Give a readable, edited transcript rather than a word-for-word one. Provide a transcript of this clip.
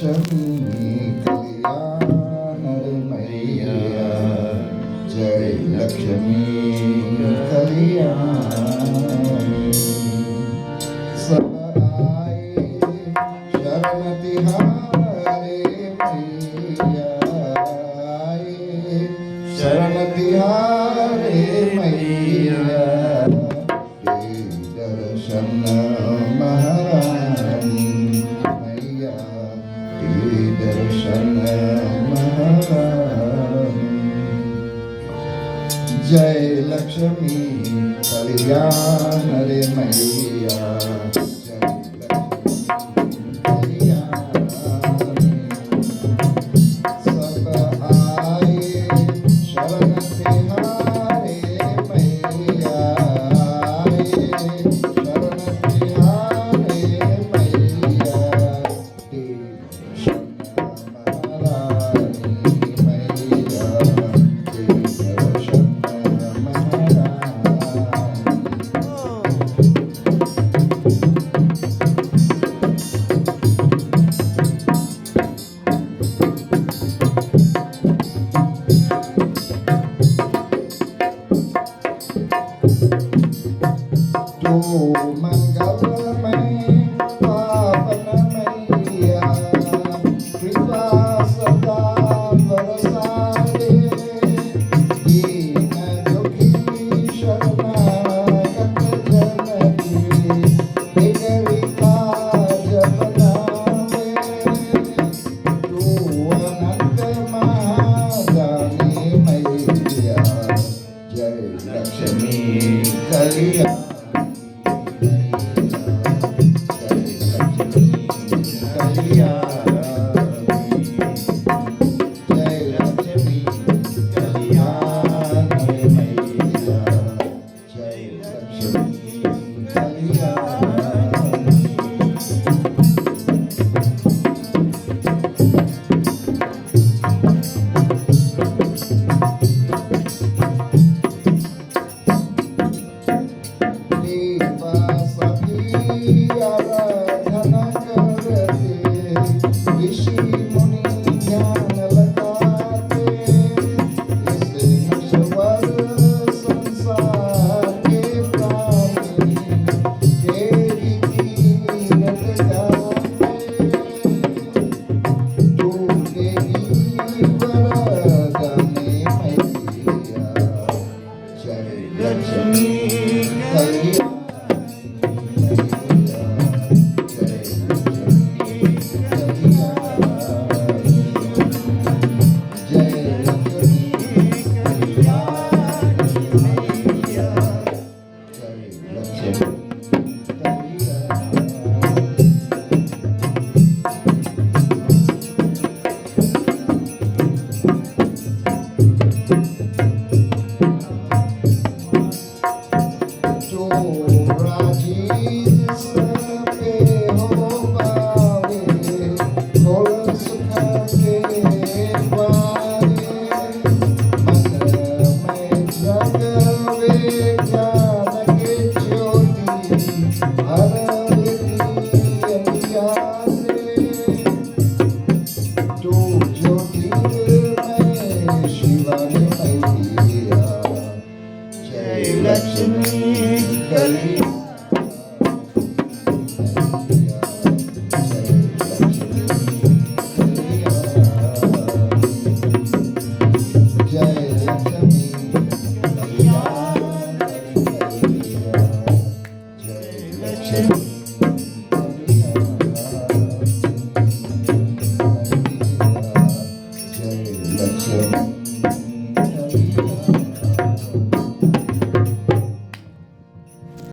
लक्ष्मी कल्याण मैया, जय लक्ष्मी कल्याण। सब आए शरण तिहारे मैया, आए शरण तिहारे मैया, दर्शन महारानी मैया, दर्शन महारानी। जय लक्ष्मी कल्याण रे मैया, जय लक्ष्मी कल्याण। सब आए शरण तिहारे मैया, मंगलमय पावन मैया, कृपा सदा बरसाए, दीन दुखी शरणागत जननी, तेरी काज बनावे। तू अनंत महादानी मैया, जय लक्ष्मी कल्याण। Jai Lakshmi